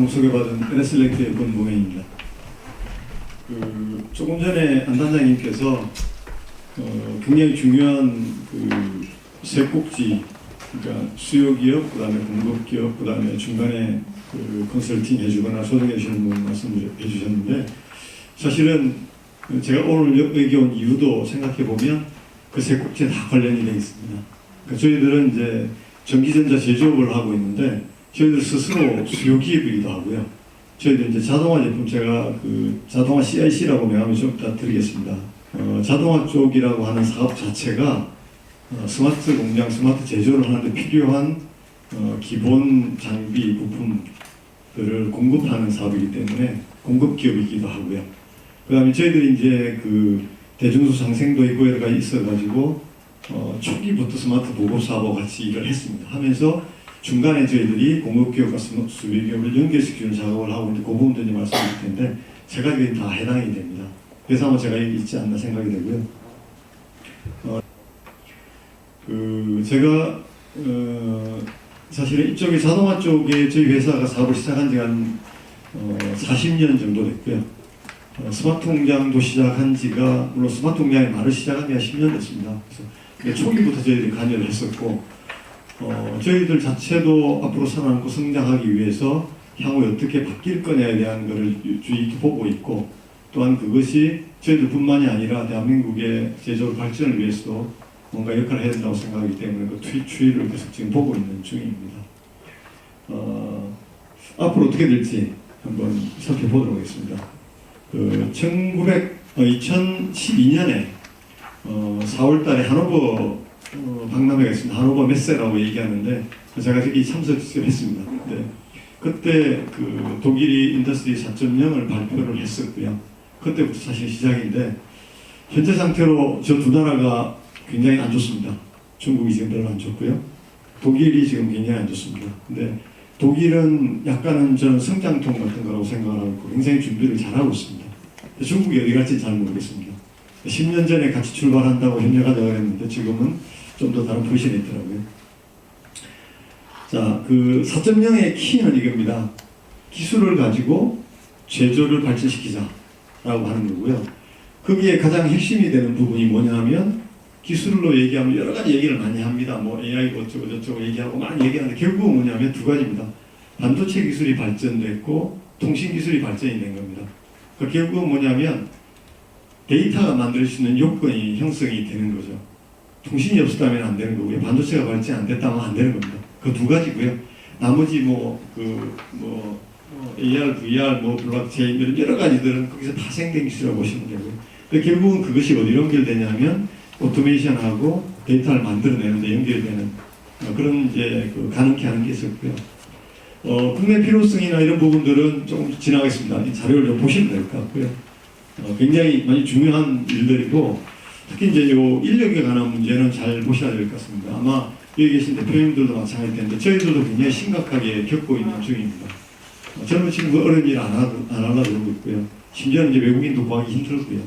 방금 소개받은 NSL렉트의 권봉현입니다. 조금 전에 안 단장님께서 굉장히 중요한 세 꼭지, 그러니까 수요기업, 그 다음에 공급기업, 그 다음에 중간에 컨설팅 해주거나 소정해 주시는 분 말씀해 주셨는데, 사실은 제가 오늘 여기 온 이유도 생각해 보면 그 세 꼭지에 다 관련이 되어 있습니다. 그러니까 저희들은 이제 전기전자 제조업을 하고 있는데, 저희들 스스로 수요기업이기도 하고요. 저희들 이제 자동화 제품, 제가 자동화 CIC라고 명함을 좀 이따 드리겠습니다. 자동화 쪽이라고 하는 사업 자체가 스마트 공장, 스마트 제조를 하는데 필요한 기본 장비, 부품들을 공급하는 사업이기 때문에 공급 기업이기도 하고요. 그 다음에 저희들이 이제 대중소 상생도 있고 여러 가지 있어가지고 초기부터 스마트 보급 사업과 같이 일을 했습니다. 하면서 중간에 저희들이 공급기업과 수요기업을 연결시키는 작업을 하고 있는데, 그 부분도 이제 말씀드릴 텐데 세 가지 다 해당이 됩니다. 그래서 아마 제가 여기 있지 않나 생각이 되고요. 제가 사실은 이쪽에 자동화 쪽에 저희 회사가 사업을 시작한 지가 한 40년 정도 됐고요. 스마트 공장도 시작한 지가, 물론 스마트 공장의 말을 시작한 지가 10년 됐습니다. 그래서 초기부터 저희들이 관여를 했었고, 저희들 자체도 앞으로 살아남고 성장하기 위해서 향후 어떻게 바뀔 거냐에 대한 것을 주의 깊게 보고 있고, 또한 그것이 저희들뿐만이 아니라 대한민국의 제조업 발전을 위해서도 뭔가 역할을 해야 된다고 생각하기 때문에 그 추이를 계속 지금 보고 있는 중입니다. 앞으로 어떻게 될지 한번 살펴보도록 하겠습니다. 2012년에 4월 달에 하노버 박람회가 있습니다. 하노버 메세라고 얘기하는데 제가 거기 참석했습니다. 네. 그때 독일이 인더스트리 4.0을 발표를 했었고요. 그때부터 사실 시작인데, 현재 상태로 저 두 나라가 굉장히 안 좋습니다. 중국이 지금 별로 안 좋고요. 독일이 지금 굉장히 안 좋습니다. 근데 독일은 약간은 저는 성장통 같은 거라고 생각을 하고 굉장히 준비를 잘하고 있습니다. 중국이 어디 갈지 잘 모르겠습니다. 10년 전에 같이 출발한다고 협력하자고 했는데 지금은 좀 더 다른 포지션에 있더라고요. 자, 4.0의 키는 이겁니다. 기술을 가지고 제조를 발전시키자라고 하는 거고요. 거기에 가장 핵심이 되는 부분이 뭐냐면, 기술로 얘기하면 여러 가지 얘기를 많이 합니다. 뭐 AI 어쩌고 저쩌고 얘기하고 많이 얘기하는데, 결국은 뭐냐면 두 가지입니다. 반도체 기술이 발전됐고 통신 기술이 발전이 된 겁니다. 그러니까 결국은 뭐냐면 데이터가 만들 수 있는 요건이 형성이 되는 거죠. 통신이 없었다면 안 되는 거고요. 반도체가 발전 안 됐다면 안 되는 겁니다. 그 두 가지고요. 나머지 AR, VR, 블록체인 이런 여러 가지들은 거기서 파생된 기술이라고 보시면 되고요. 근데 결국은 그것이 어디로 연결되냐면 오토메이션하고 데이터를 만들어내는데 연결되는 그런 이제 가능케 하는 게 있었고요. 국내 필요성이나 이런 부분들은 조금 지나가겠습니다. 이 자료를 좀 보시면 될 것 같고요. 굉장히 많이 중요한 일들이고, 특히 이제 요 인력에 관한 문제는 잘 보셔야 될 것 같습니다. 아마 여기 계신 대표님들도 마찬가지일 텐데 저희들도 굉장히 심각하게 겪고 있는 중입니다. 젊은 친구 어른 일 안 하려고 그러고 있고요. 심지어는 이제 외국인도 구하기 힘들고요.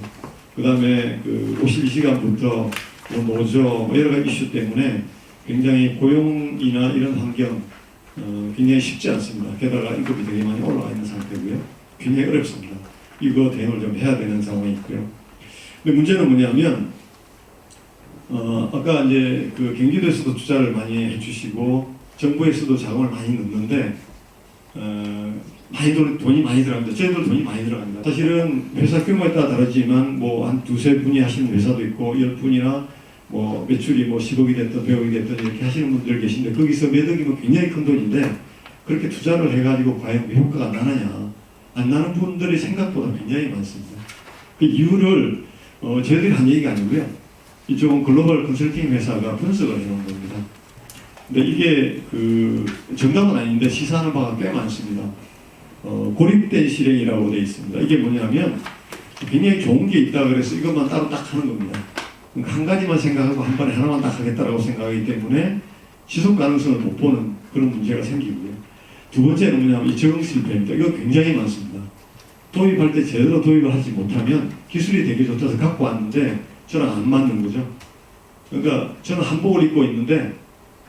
그 다음에 52시간부터 노조 여러 가지 이슈 때문에 굉장히 고용이나 이런 환경 굉장히 쉽지 않습니다. 게다가 임금이 되게 많이 올라가 있는 상태고요. 굉장히 어렵습니다. 이거 대응을 좀 해야 되는 상황이 있고요. 근데 문제는 뭐냐면 아까 이제 경기도에서도 투자를 많이 해주시고 정부에서도 자금을 많이 넣는데 돈이 많이 들어갑니다. 저희도 돈이 많이 들어갑니다. 사실은 회사 규모에 따라 다르지만 한 두세 분이 하시는 회사도 있고 10분이나 매출이 10억이 됐든 100억이 됐든 이렇게 하시는 분들 계신데, 거기서 몇 억이면 굉장히 큰 돈인데 그렇게 투자를 해가지고 과연 효과가 나느냐, 안 나는 분들이 생각보다 굉장히 많습니다. 그 이유를 저희들이 한 얘기가 아니고요. 이쪽은 글로벌 컨설팅 회사가 분석을 해놓은 겁니다. 근데 이게 정답은 아닌데 시사하는 바가 꽤 많습니다. 고립된 실행이라고 되어 있습니다. 이게 뭐냐면 굉장히 좋은 게 있다 그래서 이것만 따로 딱 하는 겁니다. 그러니까 한 가지만 생각하고 한 번에 하나만 딱 하겠다라고 생각하기 때문에 지속 가능성을 못 보는 그런 문제가 생기고요. 두 번째는 뭐냐면 이 적응 실패입니다. 이거 굉장히 많습니다. 도입할 때 제대로 도입을 하지 못하면 기술이 되게 좋다서 갖고 왔는데 저랑 안 맞는 거죠. 그러니까 저는 한복을 입고 있는데,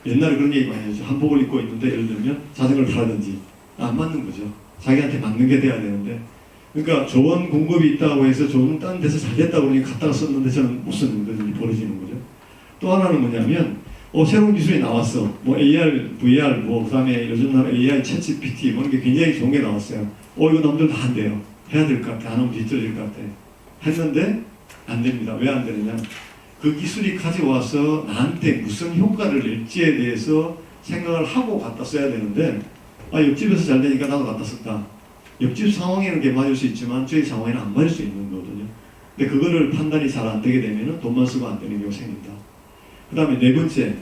옛날에 그런 얘기 많이 했죠. 한복을 입고 있는데 예를 들면 자전거를 타라든지 안 맞는 거죠. 자기한테 맞는 게 돼야 되는데, 그러니까 좋은 공급이 있다고 해서 좋은 딴 데서 잘 됐다고 그러니 갖다가 썼는데 저는 못 쓰는 것이 벌어지는 거죠. 또 하나는 뭐냐면 새로운 기술이 나왔어. 뭐 AR, VR, 뭐 그다음에 요즘 나라 AI, 챗GPT 뭐 이게 굉장히 좋은 게 나왔어요. 이거 남들 다 한대요. 해야 될 것 같아. 안 하면 뒤떨어질 것 같아. 했는데 안 됩니다. 왜 안 되느냐? 그 기술이 가져와서 나한테 무슨 효과를 낼지에 대해서 생각을 하고 갖다 써야 되는데, 옆집에서 잘 되니까 나도 갖다 썼다. 옆집 상황에는 그게 맞을 수 있지만 저희 상황에는 안 맞을 수 있는 거거든요. 근데 그거를 판단이 잘 안 되게 되면 돈만 쓰고 안 되는 경우가 생긴다. 그 다음에 네 번째,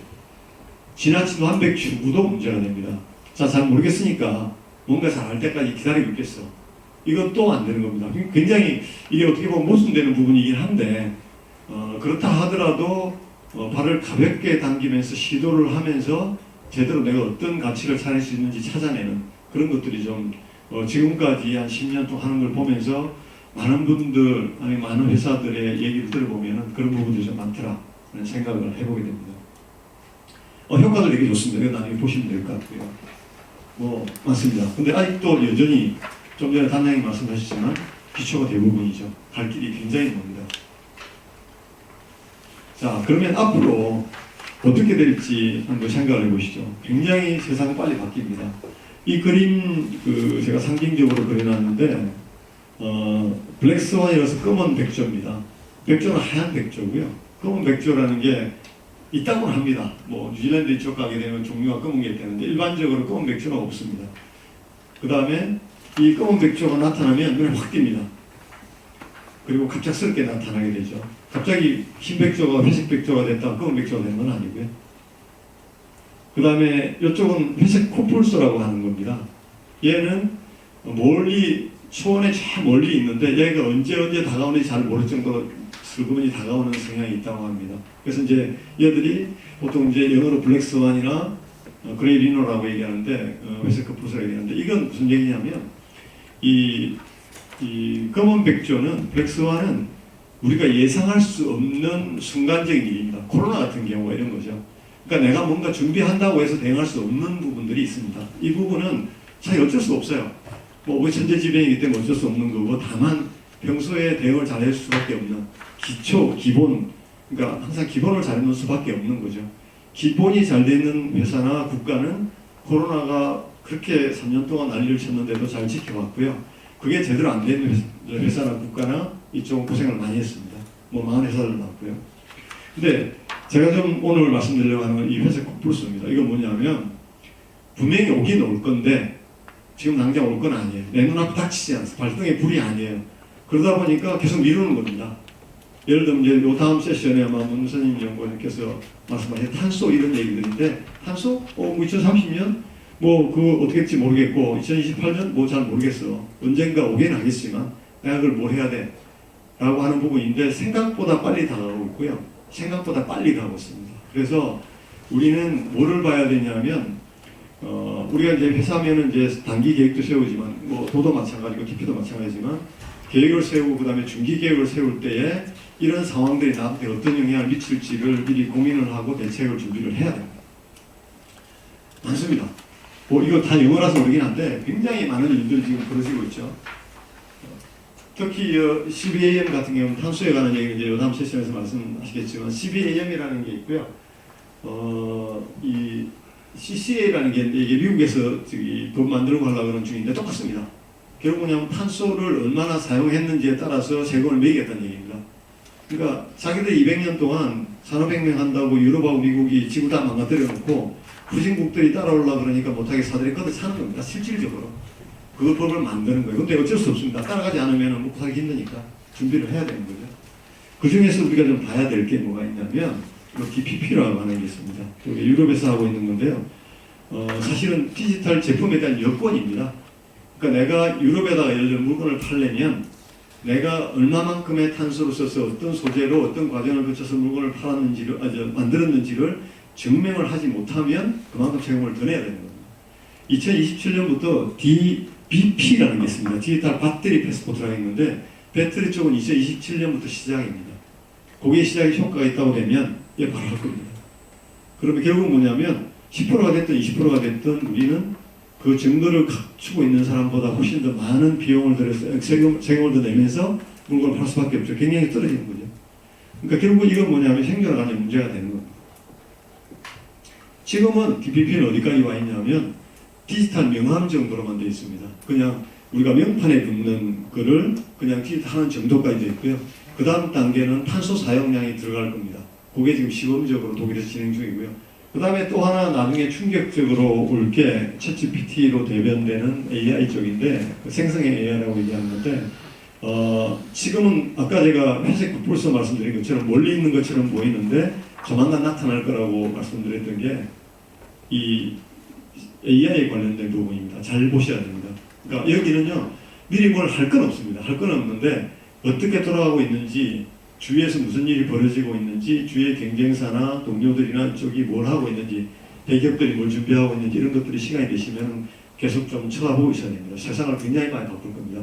지나친 완벽 추구도 문제가 됩니다. 자, 잘 모르겠으니까 뭔가 잘 할 때까지 기다리고 있겠어. 이건 또 안 되는 겁니다. 굉장히 이게 어떻게 보면 모순되는 부분이긴 한데, 그렇다 하더라도 발을 가볍게 당기면서 시도를 하면서 제대로 내가 어떤 가치를 찾을 수 있는지 찾아내는 그런 것들이 좀 지금까지 한 10년 동안 하는 걸 보면서 많은 분들, 아니 많은 회사들의 얘기를 들어보면 그런 부분들이 좀 많더라 라는 생각을 해보게 됩니다. 효과도 되게 좋습니다. 이거 나중에 보시면 될 것 같고요. 맞습니다. 근데 아직도 여전히 좀 전에 단장님 말씀하셨지만 기초가 대부분이죠. 갈 길이 굉장히 멉니다. 자, 그러면 앞으로 어떻게 될지 한번 생각을 해보시죠. 굉장히 세상은 빨리 바뀝니다. 이 그림 제가 상징적으로 그려놨는데 블랙스완이라서 검은 백조입니다. 백조는 하얀 백조고요. 검은 백조라는 게 있다고는 합니다. 뉴질랜드 이쪽 가게 되면 종류가 검은 게 있다는데 일반적으로 검은 백조가 없습니다. 그 다음에 이 검은 백조가 나타나면 눈에 확 띕니다. 그리고 갑작스럽게 나타나게 되죠. 갑자기 흰 백조가 회색 백조가 됐다 검은 백조가 되는 건 아니고요. 그 다음에 이쪽은 회색 코뿔소라고 하는 겁니다. 얘는 멀리 초원에 저 멀리 있는데 얘가 언제 다가오는지 잘 모를 정도로 슬그머니 다가오는 성향이 있다고 합니다. 그래서 이제 얘들이 보통 이제 영어로 블랙스완이나 그레이 리노라고 얘기하는데 회색 코뿔소라고 얘기하는데 이건 무슨 얘기냐면 이 검은 백조는 블랙스완은 우리가 예상할 수 없는 순간적인 일입니다. 코로나 같은 경우가 이런 거죠. 그러니까 내가 뭔가 준비한다고 해서 대응할 수 없는 부분들이 있습니다. 이 부분은 사실 어쩔 수 없어요. 우리 천재지변이기 때문에 어쩔 수 없는 거고, 다만 평소에 대응을 잘할 수밖에 없는 기본, 그러니까 항상 기본을 잘해놓을 수밖에 없는 거죠. 기본이 잘 되는 회사나 국가는 코로나가 그렇게 3년 동안 난리를 쳤는데도 잘 지켜왔고요. 그게 제대로 안 되는 회사나 국가나 이쪽은 고생을 많이 했습니다. 많은 회사들 많고요. 근데 제가 좀 오늘 말씀드리려고 하는 건 이 회색 코뿔소입니다. 이건 뭐냐면 분명히 오긴 올 건데 지금 당장 올 건 아니에요. 내 눈앞에 닥치지 않습니다. 발등에 불이 아니에요. 그러다 보니까 계속 미루는 겁니다. 예를 들면 이제 요 다음 세션에 아마 문선임 연구원님께서 말씀하신 탄소 이런 얘기들인데 탄소? 2030년? 그거 어떻게 될지 모르겠고 2028년? 잘 모르겠어. 언젠가 오긴 하겠지만 내가 그걸 뭘 해야 돼? 라고 하는 부분인데 생각보다 빨리 다가오고 있고요. 생각보다 빨리 가고 있습니다. 그래서 우리는 뭐를 봐야 되냐면 우리가 이제 회사면은 이제 단기 계획도 세우지만 도도 마찬가지고 TP도 마찬가지지만 계획을 세우고 그 다음에 중기 계획을 세울 때에 이런 상황들이 나한테 어떤 영향을 미칠지를 미리 고민을 하고 대책을 준비를 해야 됩니다. 많습니다. 이거 다 영어라서 모르긴 한데 굉장히 많은 일들이 지금 벌어지고 있죠. 특히 CBAM 같은 경우는 탄소에 관한 얘기를 이제 다음 세션에서 말씀하시겠지만 CBAM이라는 게 있고요. 이 CCA라는 게 이게 미국에서 돈 만들고 하려고 하는 중인데 똑같습니다. 결국 뭐냐면 탄소를 얼마나 사용했는지에 따라서 세금을 매기겠다는 얘기입니다. 그러니까 자기들 200년 동안 산업혁명 한다고 유럽하고 미국이 지구 다 망가뜨려 놓고 후진국들이 따라오려고 그러니까 못하게 사들이 걷어 차는 겁니다. 실질적으로. 그 법을 만드는 거예요. 근데 어쩔 수 없습니다. 따라가지 않으면 먹고 살기 힘드니까 준비를 해야 되는 거죠. 그 중에서 우리가 좀 봐야 될 게 뭐가 있냐면 DPP라고 하는 게 있습니다. 유럽에서 하고 있는 건데요. 사실은 디지털 제품에 대한 여건입니다. 그러니까 내가 유럽에다가 예를 들어 물건을 팔려면 내가 얼마만큼의 탄소를 써서 어떤 소재로 어떤 과정을 거쳐서 물건을 팔았는지를 만들었는지를 증명을 하지 못하면 그만큼 세금을 더 내야 되는 겁니다. 2027년부터 DBP라는 게 있습니다. 디지털 배터리 패스포트라고 있는데 배터리 쪽은 2027년부터 시작입니다. 거기에 시작에 효과가 있다고 되면 얘 바로 할 겁니다. 그러면 결국 뭐냐면 10%가 됐든 20%가 됐든 우리는 그 정도를 갖추고 있는 사람보다 훨씬 더 많은 비용을 들여서 세금을 더 내면서 물건을 팔 수밖에 없죠. 경쟁이 떨어지는 거죠. 그러니까 결국 이건 뭐냐면 생존에 관한 문제가 되는 겁니다. 지금은 DPP는 어디까지 와 있냐면 디지털 명함 정도로만 되어 있습니다. 그냥 우리가 명판에 붙는 거를 그냥 디지털하는 정도까지 되어 있고요. 그 다음 단계는 탄소 사용량이 들어갈 겁니다. 그게 지금 시범적으로 독일에서 진행 중이고요. 그 다음에 또 하나 나중에 충격적으로 올 게 챗GPT로 대변되는 AI 쪽인데 생성형 AI라고 얘기하는 건데 지금은 아까 제가 회색 불서 말씀드린 것처럼 멀리 있는 것처럼 보이는데 조만간 나타날 거라고 말씀드렸던 게 이 AI에 관련된 부분입니다. 잘 보셔야 됩니다. 그러니까 여기는요 미리 뭘 할 건 없습니다. 할 건 없는데 어떻게 돌아가고 있는지 주위에서 무슨 일이 벌어지고 있는지 주위의 경쟁사나 동료들이나 이쪽이 뭘 하고 있는지 대기업들이 뭘 준비하고 있는지 이런 것들이 시간이 되시면 계속 좀 쳐다보고 있어야 됩니다. 세상을 굉장히 많이 바꿀 겁니다.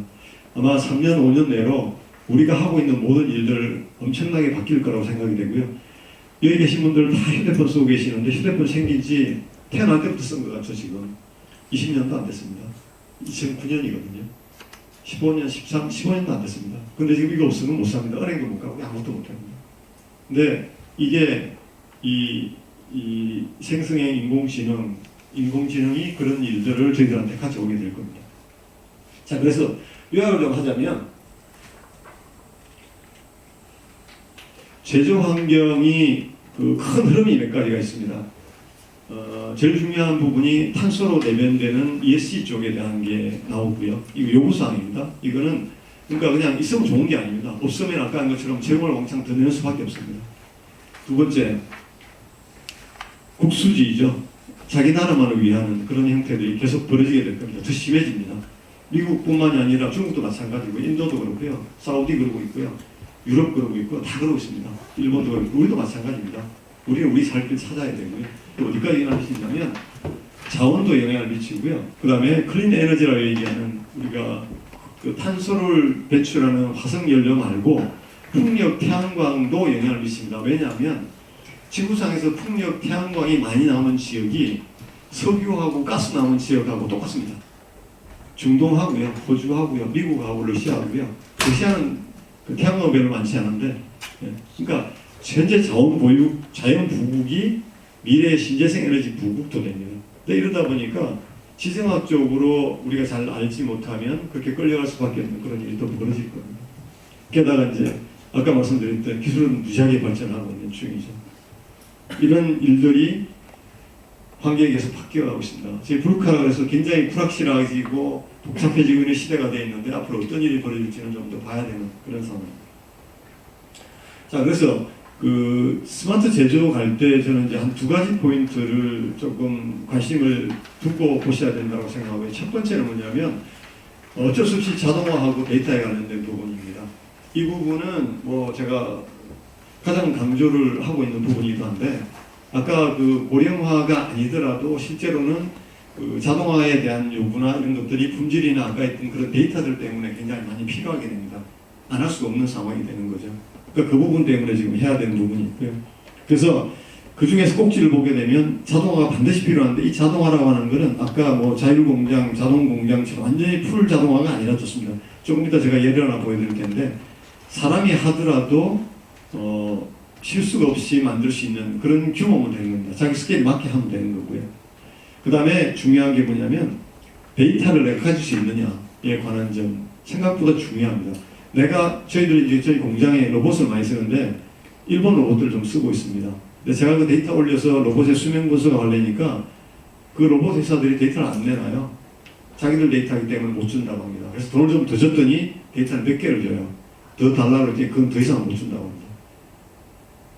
아마 3년 5년 내로 우리가 하고 있는 모든 일들 엄청나게 바뀔 거라고 생각이 되고요. 여기 계신 분들 다 휴대폰 쓰고 계시는데 휴대폰 생긴 지 태어날 때부터 쓴 것 같죠. 지금 20년도 안 됐습니다. 2009년이거든요. 15년, 15년도 안 됐습니다. 근데 지금 이거 없으면 못 삽니다. 은행도 못 가고 아무것도 못 합니다. 근데 이게 이 생성형 인공지능이 그런 일들을 저희들한테 가져오게 될 겁니다. 자, 그래서 요약을 좀 하자면 제조 환경이 그 큰 흐름이 몇 가지가 있습니다. 제일 중요한 부분이 탄소로 내변되는 ESG 쪽에 대한 게 나오고요. 이거 요구사항입니다. 이거는 그러니까 그냥 있으면 좋은 게 아닙니다. 없으면 아까 한 것처럼 재원을 왕창 더 내는 수밖에 없습니다. 두 번째, 국수주의죠. 자기 나라만을 위하는 그런 형태들이 계속 벌어지게 될 겁니다. 더 심해집니다. 미국뿐만이 아니라 중국도 마찬가지고 인도도 그렇고요. 사우디 그러고 있고요. 유럽 그러고 있고 다 그러고 있습니다. 일본도 그렇고 우리도 마찬가지입니다. 우리는 우리 살 길 찾아야 되고요. 또 어디까지 영향을 미치냐면 자원도 영향을 미치고요. 그 다음에 클린 에너지라고 얘기하는 우리가 그 탄소를 배출하는 화석연료 말고 풍력, 태양광도 영향을 미칩니다. 왜냐하면 지구상에서 풍력, 태양광이 많이 나오는 지역이 석유하고 가스 나오는 지역하고 똑같습니다. 중동하고요, 호주하고요, 미국하고 러시아하고요. 러시아는 그 태양광 별로 많지 않은데, 그러니까 현재 자원 보유, 자연 부국이 미래의 신재생 에너지 부국도 됩니다. 근데 이러다 보니까 지정학적으로 우리가 잘 알지 못하면 그렇게 끌려갈 수밖에 없는 그런 일도 벌어질 겁니다. 게다가 이제 아까 말씀드렸던 기술은 무지하게 발전하고 있는 중이죠. 이런 일들이 환경이 계속 바뀌어가고 있습니다. 지금 불카라고 해서 굉장히 불확실해지고 복잡해지고 있는 시대가 되어 있는데 앞으로 어떤 일이 벌어질지는 좀 더 봐야 되는 그런 상황입니다. 자, 그래서 그 스마트 제조 갈 때 저는 이제 한 두 가지 포인트를 조금 관심을 두고 보셔야 된다고 생각하고요. 첫 번째는 뭐냐면 어쩔 수 없이 자동화하고 데이터에 관련된 부분입니다. 이 부분은 뭐 제가 가장 강조를 하고 있는 부분이기도 한데 아까 그 고령화가 아니더라도 실제로는 그 자동화에 대한 요구나 이런 것들이 품질이나 아까 했던 그런 데이터들 때문에 굉장히 많이 필요하게 됩니다. 안 할 수가 없는 상황이 되는 거죠. 그러니까 그 부분 때문에 지금 해야 되는 부분이 있고요. 그래서 그 중에서 꼭지를 보게 되면 자동화가 반드시 필요한데 이 자동화라고 하는 것은 아까 뭐 자율공장, 자동공장처럼 완전히 풀 자동화가 아니라 좋습니다. 조금 이따 제가 예를 하나 보여드릴 텐데 사람이 하더라도 실수가 없이 만들 수 있는 그런 규모면 되는 겁니다. 자기 스케일에 맞게 하면 되는 거고요. 그 다음에 중요한 게 뭐냐면 데이터를 내가 가질 수 있느냐에 관한 점 생각보다 중요합니다. 저희들이 이제 저희 공장에 로봇을 많이 쓰는데 일본 로봇들을 좀 쓰고 있습니다. 근데 제가 그 데이터 올려서 로봇의 수명 분석을 하려니까 그 로봇 회사들이 데이터를 안 내놔요. 자기들 데이터이기 때문에 못 준다고 합니다. 그래서 돈을 좀 더 줬더니 데이터를 몇 개를 줘요. 더 달라고 했더니 그건 더 이상 못 준다고 합니다.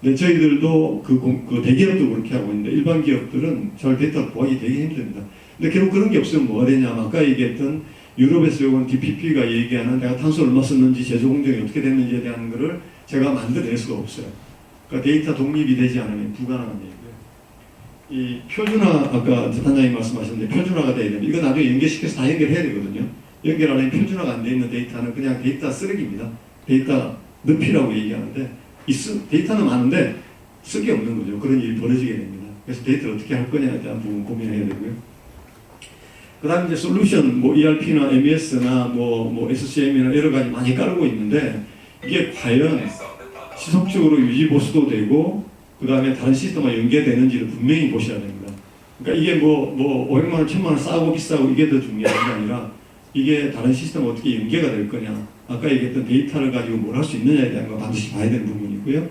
근데 저희들도 그 대기업도 그렇게 하고 있는데 일반 기업들은 저 데이터를 구하기 되게 힘듭니다. 근데 결국 그런 게 없으면 뭐가 되냐면 아까 얘기했던 유럽에서 요건 DPP가 얘기하는 내가 탄소 얼마 썼는지 제조 공정이 어떻게 됐는지에 대한 거를 제가 만들어낼 수가 없어요. 그러니까 데이터 독립이 되지 않으면 불가능한 얘기고요. 이 표준화 아까 재단장님 말씀하셨는데 표준화가 돼야 됩니다. 이거 나중에 연결시켜서 다 연결해야 되거든요. 연결 안 하면 표준화가 안 돼 있는 데이터는 그냥 데이터 쓰레기입니다. 데이터 늪이라고 얘기하는데 데이터는 많은데 쓸 게 없는 거죠. 그런 일이 벌어지게 됩니다. 그래서 데이터를 어떻게 할 거냐에 대한 부분 고민해야 되고요. 그다음 이제 솔루션 뭐 ERP나 MES나 뭐 SCM이나 여러 가지 많이 깔고 있는데 이게 과연 지속적으로 유지 보수도 되고 그다음에 다른 시스템과 연계되는지를 분명히 보셔야 됩니다. 그러니까 이게 뭐 500만 원, 1000만 원 싸고 비싸고 이게 더 중요한 게 아니라 이게 다른 시스템과 어떻게 연계가 될 거냐. 아까 얘기했던 데이터를 가지고 뭘 할 수 있느냐에 대한 거 반드시 봐야 되는 부분이고요.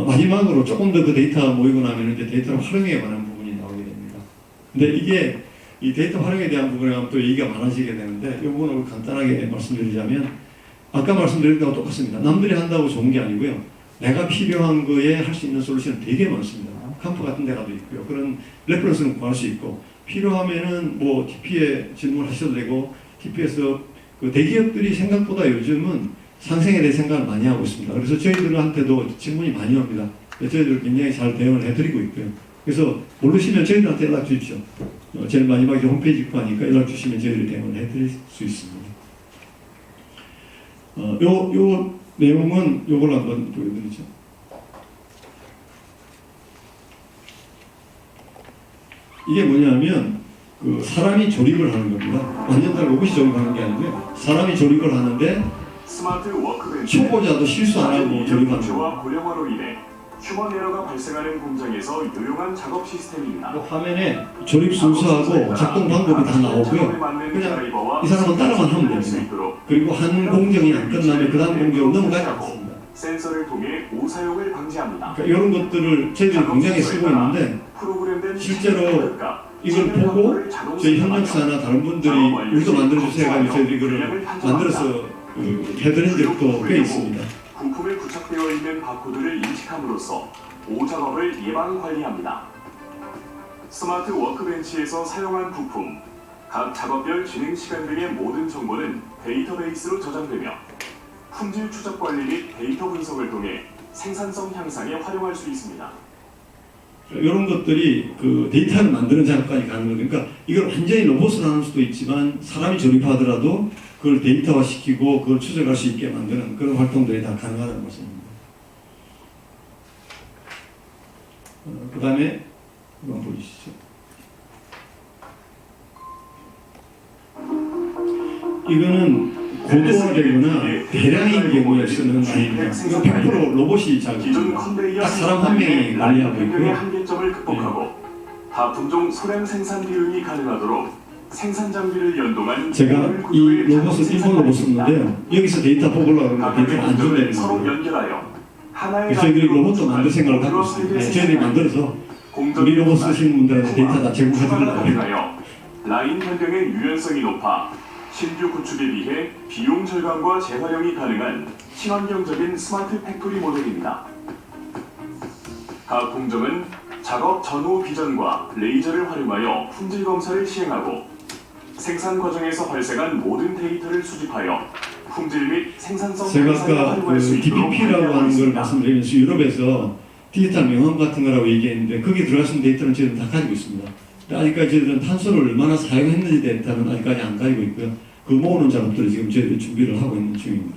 마지막으로 조금 더 그 데이터가 모이고 나면 이제 데이터를 활용에 관한 부분이 나오게 됩니다. 근데 이게 이 데이터 활용에 대한 부분에 가면 또 얘기가 많아지게 되는데 이 부분을 간단하게 말씀드리자면 아까 말씀드린 거와 똑같습니다. 남들이 한다고 좋은 게 아니고요. 내가 필요한 거에 할 수 있는 솔루션은 되게 많습니다. 캄프 같은 데 가도 있고요. 그런 레퍼런스는 구할 수 있고 필요하면은 뭐 TP에 질문하셔도 되고 TP에서 그 대기업들이 생각보다 요즘은 상생에 대해 생각을 많이 하고 있습니다. 그래서 저희들한테도 질문이 많이 옵니다. 저희들 굉장히 잘 대응을 해드리고 있고요. 그래서 모르시면 저희들한테 연락 주십시오. 제일 마지막에 홈페이지 있고 하니까 연락 주시면 저희들이 대응을 해드릴 수 있습니다. 요 내용은 요걸 한번 보여드리죠. 이게 뭐냐면 그 사람이 조립을 하는 겁니다. 완전 다 로봇이 조립하는 게 아니고요. 사람이 조립을 하는데 스마트 워크벤치 초보자도 실수 안 하고 조립하는 겁니다. 고령화로 인해 휴먼 에러가 발생하는 공장에서 유용한 작업 시스템입니다. 화면에 조립 순서하고 작동 방법이 다 나오고요. 그냥 이 사람은 따라만 하면 됩니다. 그리고 한 공정이 안 끝나면 그 다음 공정으로 넘어가지 않습니다. 센서를 통해 오사용을 방지합니다. 그러니까 이런 것들을 저희들이 공장에 쓰고 있는데 실제로 이걸 보고 저희 협력사나 다른 분들이 우리도 만들어주세요 하면 저희들이 이걸 만들어서 해드린 적도 꽤 있습니다. 부품에 부착되어 있는 바코드를 인식함으로써 오작업을 예방 관리합니다. 스마트 워크벤치에서 사용한 부품, 각 작업별 진행 시간 등의 모든 정보는 데이터베이스로 저장되며 품질 추적 관리 및 데이터 분석을 통해 생산성 향상에 활용할 수 있습니다. 이런 것들이 그 데이터를 만드는 작업까지 가는 거예요. 그러니까 이걸 완전히 로봇으로 하는 수도 있지만 사람이 조립하더라도 그걸 데이터화 시키고 그걸 추적할 수 있게 만드는 그런 활동들이 다 가능하다는 것입니다. 그 다음에 한번 보시죠. 이거는 고도화되거나 대량인 경우에 쓰는 아닙니다. 이거 100% 로봇이 작업입니다. 딱 사람 한 명이 관리하고 있고요. 한계점을 극복하고 다품종 소량 생산 대응이 가능하도록 생산 장비를 연동한 제가 이 로봇을 일본 로봇 썼는데요. 여기서 데이터 뽑으려고 하면 데이터가 안 준다는 거예요. 그래서 저희들이 로봇도 만들 생각을 갖고 있습니다. 저희들이 만들어서 우리 로봇 쓰시는 분들한테 데이터 다 제공해드릴 거예요. 라인 변경의 유연성이 높아 신규 구축에 비해 비용 절감과 재활용이 가능한 친환경적인 스마트 팩토리 모델입니다. 각 공정은 작업 전후 비전과 레이저를 활용하여 품질 검사를 시행하고 생산 과정에서 발생한 모든 데이터를 수집하여 품질 및 생산성 제가 향상에 아까 활용할 수 그 있도록 DPP라고 하는 걸 말씀드리면서 유럽에서 디지털 명함 같은 거라고 얘기했는데 거기에 들어갈 수 있는 데이터는 저희는 다 가지고 있습니다. 아직까지 저희들은 탄소를 얼마나 사용했는지 데이터는 아직까지 안 가지고 있고요. 그 모으는 작업들을 지금 저희들이 준비를 하고 있는 중입니다.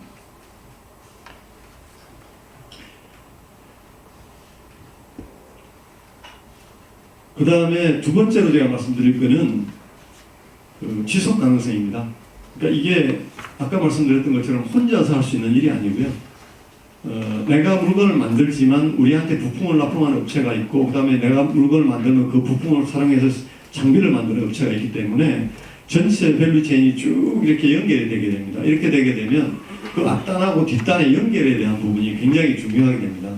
그 다음에 두 번째로 제가 말씀드릴 거는 그 지속 가능성입니다. 그러니까 이게 아까 말씀드렸던 것처럼 혼자서 할 수 있는 일이 아니고요. 내가 물건을 만들지만 우리한테 부품을 납품하는 업체가 있고 그 다음에 내가 물건을 만들면 그 부품을 사용해서 장비를 만드는 업체가 있기 때문에 전체 밸류체인이 쭉 이렇게 연결이 되게 됩니다. 이렇게 되게 되면 그 앞단하고 뒷단의 연결에 대한 부분이 굉장히 중요하게 됩니다.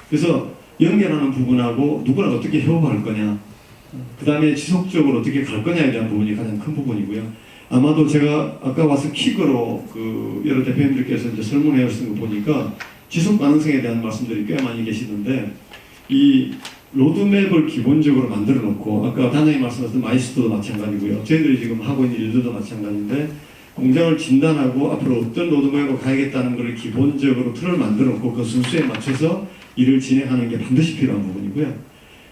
그래서 연결하는 부분하고 누구랑 어떻게 협업할 거냐, 그 다음에 지속적으로 어떻게 갈 거냐에 대한 부분이 가장 큰 부분이고요. 아마도 제가 아까 와서 킥으로 그 여러 대표님들께서 이제 설문해 주신 거 보니까 지속 가능성에 대한 말씀들이 꽤 많이 계시던데 이 로드맵을 기본적으로 만들어 놓고 아까 단장님 말씀하셨던 마이스터도 마찬가지고요. 저희들이 지금 하고 있는 일들도 마찬가지인데 공장을 진단하고 앞으로 어떤 로드맵으로 가야겠다는 것을 기본적으로 틀을 만들어 놓고 그 순수에 맞춰서 일을 진행하는 게 반드시 필요한 부분이고요.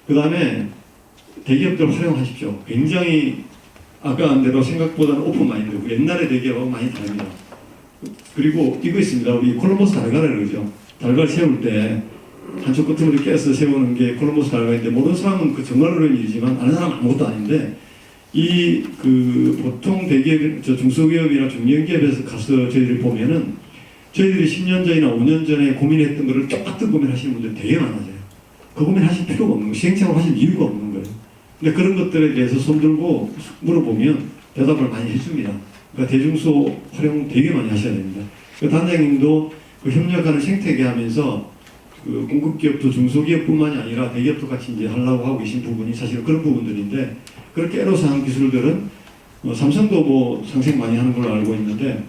그 다음에 대기업들 활용하십시오. 굉장히 아까 한 대로 생각보다는 오픈 마인드고 옛날의 대기업하고 많이 다릅니다. 그리고 이거 있습니다. 우리 콜럼버스 달걀을 그러죠. 달걀 세울 때 한쪽 끝으로 깨서 세우는 게 콜럼버스 달걀인데 모르는 사람은 그 정말 어려운 일이지만 아는 사람은 아무것도 아닌데 이 그 보통 대기업, 중소기업이나 중견기업에서 가서 저희를 보면은 저희들이 10년 전이나 5년 전에 고민했던 거를 똑같은 고민하시는 분들 되게 많아져요. 그 고민하실 필요가 없는 거예요. 시행착오를 하실 이유가 없는 거예요. 근데 그런 것들에 대해서 손들고 물어보면 대답을 많이 해줍니다. 그러니까 대중소 활용 되게 많이 하셔야 됩니다. 그 단장님도 그 협력하는 생태계 하면서 그 공급기업도 중소기업뿐만이 아니라 대기업도 같이 이제 하려고 하고 계신 부분이 사실은 그런 부분들인데, 그렇게 애로사항 기술들은 삼성도 뭐 상생 많이 하는 걸로 알고 있는데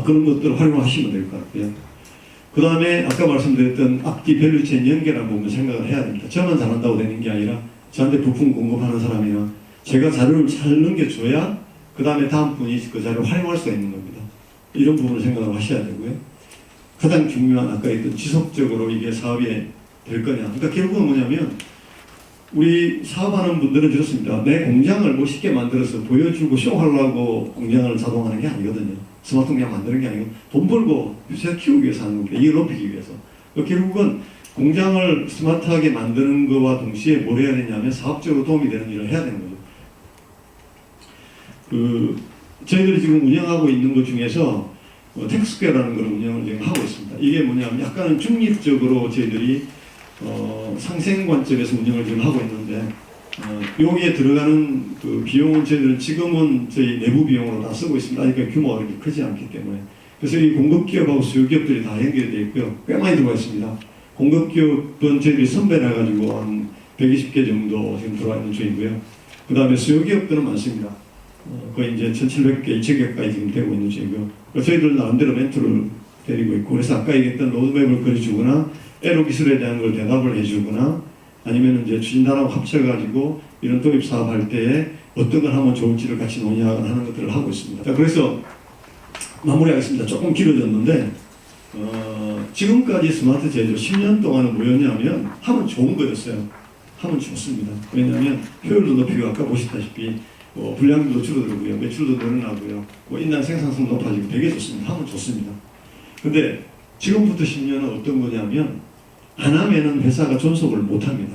그런 것들을 활용하시면 될 것 같고요. 그 다음에 아까 말씀드렸던 앞뒤 밸류체인 연결한 부분 생각을 해야 됩니다. 저만 잘한다고 되는 게 아니라 저한테 부품 공급하는 사람이나 제가 자료를 잘 넘겨줘야 그 다음에 다음 분이 그 자료를 활용할 수 있는 겁니다. 이런 부분을 생각을 하셔야 되고요. 가장 중요한 아까 했던 지속적으로 이게 사업이 될 거냐. 그러니까 결국은 뭐냐면 우리 사업하는 분들은 그렇습니다. 내 공장을 멋있게 만들어서 보여주고 쇼하려고 공장을 자동화하는 게 아니거든요. 스마트 공장 만드는 게 아니고 돈 벌고 회사 키우기 위해서 하는 겁니다. 이걸 높이기 위해서. 결국은 공장을 스마트하게 만드는 것과 동시에 뭘 해야 되냐면 사업적으로 도움이 되는 일을 해야 되는 거죠. 저희들이 지금 운영하고 있는 것 중에서 텍스퀘어라는 걸 운영을 지금 하고 있습니다. 이게 뭐냐면 약간은 중립적으로 저희들이 상생 관점에서 운영을 지금 하고 있는데 여기에 들어가는 그 비용은 저희들은 지금은 저희 내부 비용으로 다 쓰고 있습니다. 그러니까 규모가 그렇게 크지 않기 때문에. 그래서 이 공급기업하고 수요기업들이 다 연결되어 있고요. 꽤 많이 들어가 있습니다. 공급기업은 저희들이 선별해가지고 한 120개 정도 지금 들어와 있는 중이고요. 그 다음에 수요기업들은 많습니다. 거의 이제 1,700개, 2,000개까지 지금 되고 있는 중이고요. 저희들 나름대로 멘토를 데리고 있고, 그래서 아까 얘기했던 로드맵을 그려주거나 에로 기술에 대한 걸 대답을 해주거나 아니면 이제 추진단하고 합쳐가지고 이런 도입 사업 할 때에 어떤 걸 하면 좋을지를 같이 논의하거나 하는 것들을 하고 있습니다. 자, 그래서 마무리하겠습니다. 조금 길어졌는데 지금까지 스마트 제조 10년 동안은 뭐였냐면 하면 좋은 거였어요. 하면 좋습니다. 왜냐하면 효율도 높이고 아까 보시다시피 분량도 줄어들고요, 매출도 늘어나고요, 인당 생산성 높아지고 되게 좋습니다. 하면 좋습니다. 근데 지금부터 10년은 어떤 거냐면 안 하면은 회사가 존속을 못 합니다.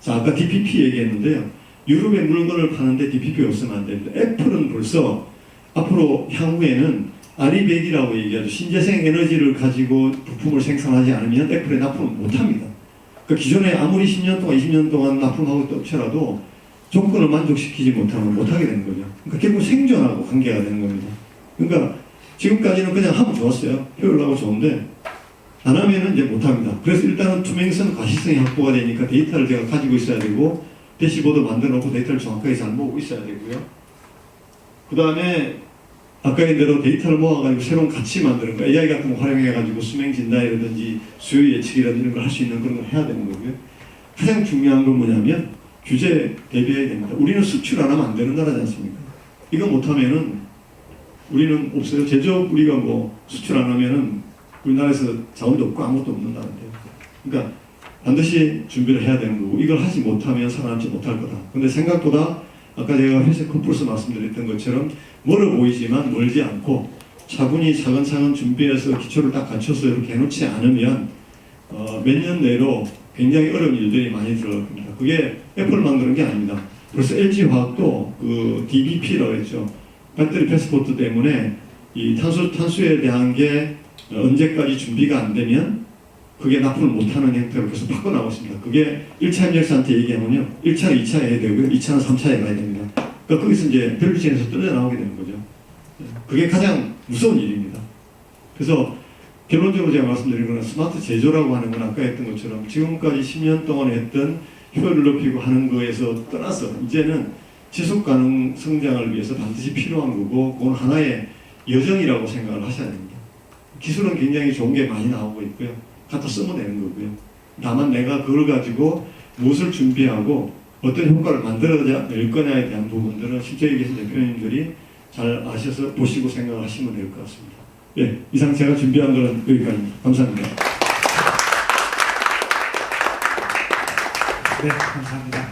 자, 아까 DPP 얘기했는데요. 유럽에 물건을 파는데 DPP가 없으면 안 됩니다. 애플은 벌써 앞으로 향후에는 R200이라고 얘기하죠. 신재생 에너지를 가지고 부품을 생산하지 않으면 애플에 납품을 못 합니다. 그러니까 기존에 아무리 10년 동안, 20년 동안 납품하고 있다 치더라도 조건을 만족시키지 못하면 못하게 되는 거죠. 그러니까 결국 생존하고 관계가 되는 겁니다. 그러니까 지금까지는 그냥 하면 좋았어요. 효율하고 좋은데 안 하면은 이제 못합니다. 그래서 일단은 투명성, 가시성이 확보가 되니까 데이터를 제가 가지고 있어야 되고 대시보드 만들어 놓고 데이터를 정확하게 잘 모으고 있어야 되고요. 그 다음에 아까 얘기한 대로 데이터를 모아가지고 새로운 가치 만드는 거, AI 같은 거 활용해가지고 수명 진단이라든지 수요 예측이라든지 이런 걸 할 수 있는 그런 걸 해야 되는 거고요. 가장 중요한 건 뭐냐면 규제 대비해야 됩니다. 우리는 수출 안 하면 안 되는 나라지 않습니까? 이거 못하면은 우리는 없어요. 제조업 우리가 뭐 수출 안 하면은 우리나라에서 자원도 없고 아무것도 없는 나라인데요. 그러니까 반드시 준비를 해야 되는 거고 이걸 하지 못하면 살아남지 못할 거다. 근데 생각보다 아까 제가 회색 컴플스 말씀드렸던 것처럼 멀어 보이지만 멀지 않고 차분히 차근차근 준비해서 기초를 딱 갖춰서 이렇게 해놓지 않으면 몇 년 내로 굉장히 어려운 일들이 많이 들어갈 겁니다. 그게 애플만 그런 게 아닙니다. 벌써 LG화학도 그 DBP라고 했죠. 배터리 패스포트 때문에 이 탄수에 대한 게 언제까지 준비가 안 되면 그게 납품을 못하는 형태로 계속 바꿔나가고 있습니다. 그게 1차 협력사한테 얘기하면요. 1차는 2차에 해야 되고요. 2차는 3차에 가야 됩니다. 그러니까 거기서 이제 밸류체인에서 떨어져나오게 되는 거죠. 그게 가장 무서운 일입니다. 그래서 결론적으로 제가 말씀드린 건 스마트 제조라고 하는 건 아까 했던 것처럼 지금까지 10년 동안 했던 효율을 높이고 하는 거에서 떠나서 이제는 지속 가능 성장을 위해서 반드시 필요한 거고 그건 하나의 여정이라고 생각을 하셔야 됩니다. 기술은 굉장히 좋은 게 많이 나오고 있고요. 갖다 쓰면 되는 거고요. 다만 내가 그걸 가지고 무엇을 준비하고 어떤 효과를 만들어낼 거냐에 대한 부분들은 실제 계신 대표님들이 잘 아셔서 보시고 생각하시면 될 것 같습니다. 예, 이상 제가 준비한 거는 여기까지입니다. 감사합니다. 네, 감사합니다.